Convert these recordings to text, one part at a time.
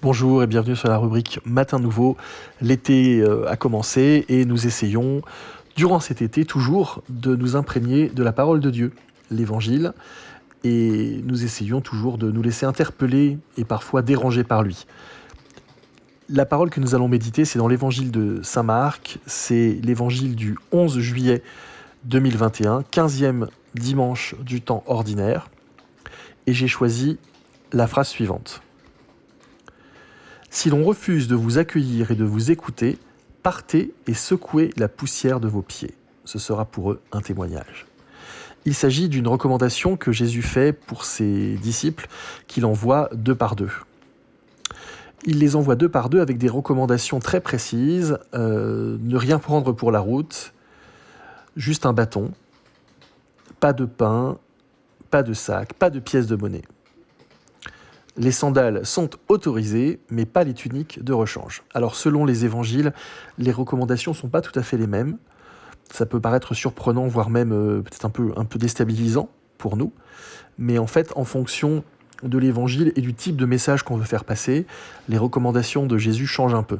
Bonjour et bienvenue sur la rubrique Matin Nouveau. L'été a commencé et nous essayons, durant cet été toujours, de nous imprégner de la parole de Dieu, l'Évangile, et nous essayons toujours de nous laisser interpeller et parfois déranger par lui. La parole que nous allons méditer, c'est dans l'Évangile de Saint Marc, c'est l'Évangile du 11 juillet 2021, 15e dimanche du temps ordinaire, et j'ai choisi la phrase suivante. Si l'on refuse de vous accueillir et de vous écouter, partez et secouez la poussière de vos pieds. Ce sera pour eux un témoignage. Il s'agit d'une recommandation que Jésus fait pour ses disciples qu'il envoie deux par deux. Il les envoie deux par deux avec des recommandations très précises, ne rien prendre pour la route, juste un bâton, pas de pain, pas de sac, pas de pièces de monnaie. Les sandales sont autorisées, mais pas les tuniques de rechange. Alors selon les évangiles, les recommandations ne sont pas tout à fait les mêmes. Ça peut paraître surprenant, voire même peut-être un peu déstabilisant pour nous. Mais en fait, en fonction de l'évangile et du type de message qu'on veut faire passer, les recommandations de Jésus changent un peu.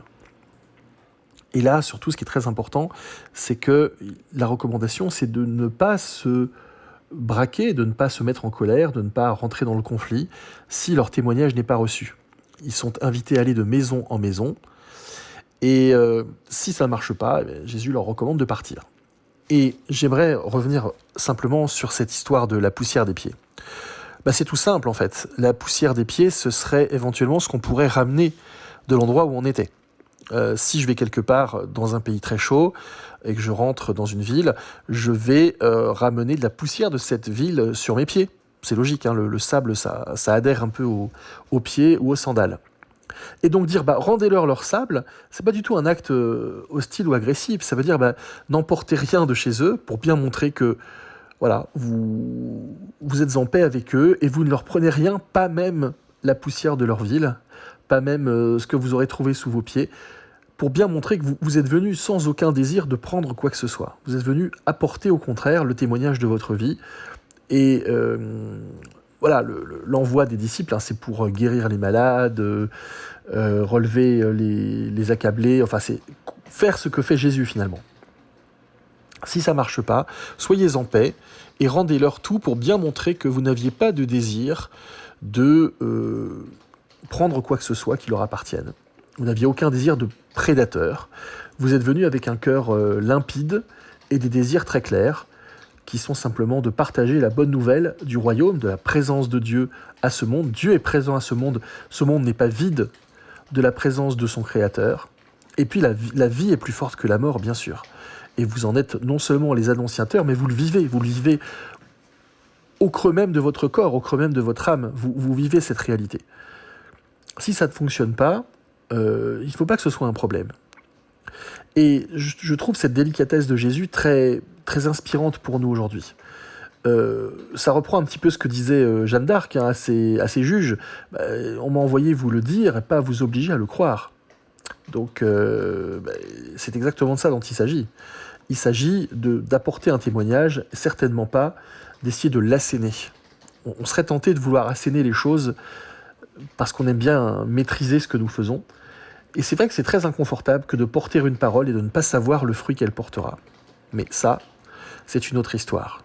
Et là, surtout, ce qui est très important, c'est que la recommandation, c'est de ne pas se braquer, de ne pas se mettre en colère, de ne pas rentrer dans le conflit si leur témoignage n'est pas reçu. Ils sont invités à aller de maison en maison et si ça ne marche pas, Jésus leur recommande de partir. Et j'aimerais revenir simplement sur cette histoire de la poussière des pieds. C'est tout simple en fait. La poussière des pieds, ce serait éventuellement ce qu'on pourrait ramener de l'endroit où on était. Si je vais quelque part dans un pays très chaud et que je rentre dans une ville, je vais ramener de la poussière de cette ville sur mes pieds. C'est logique, le sable, ça adhère un peu aux pieds ou aux sandales. Et donc dire rendez-leur leur sable, c'est pas du tout un acte hostile ou agressif. Ça veut dire n'emportez rien de chez eux pour bien montrer que voilà, vous êtes en paix avec eux et vous ne leur prenez rien, pas même la poussière de leur ville, pas même ce que vous aurez trouvé sous vos pieds, pour bien montrer que vous êtes venus sans aucun désir de prendre quoi que ce soit. Vous êtes venus apporter au contraire le témoignage de votre vie. Et voilà, l'envoi des disciples, c'est pour guérir les malades, relever les accablés, enfin c'est faire ce que fait Jésus finalement. Si ça ne marche pas, soyez en paix et rendez-leur tout pour bien montrer que vous n'aviez pas de désir de prendre quoi que ce soit qui leur appartienne. Vous n'aviez aucun désir de prédateur. Vous êtes venu avec un cœur limpide et des désirs très clairs qui sont simplement de partager la bonne nouvelle du royaume, de la présence de Dieu à ce monde. Dieu est présent à ce monde. Ce monde n'est pas vide de la présence de son Créateur. Et puis la vie est plus forte que la mort, bien sûr. Et vous en êtes non seulement les annonciateurs, mais vous le vivez au creux même de votre corps, au creux même de votre âme. Vous vivez cette réalité. Si ça ne fonctionne pas, il ne faut pas que ce soit un problème. Et je trouve cette délicatesse de Jésus très, très inspirante pour nous aujourd'hui. Ça reprend un petit peu ce que disait Jeanne d'Arc à ses juges. On m'a envoyé vous le dire et pas vous obliger à le croire. Donc c'est exactement de ça dont il s'agit. Il s'agit d'apporter un témoignage, certainement pas d'essayer de l'asséner. On serait tenté de vouloir asséner les choses parce qu'on aime bien maîtriser ce que nous faisons. Et c'est vrai que c'est très inconfortable que de porter une parole et de ne pas savoir le fruit qu'elle portera. Mais ça, c'est une autre histoire.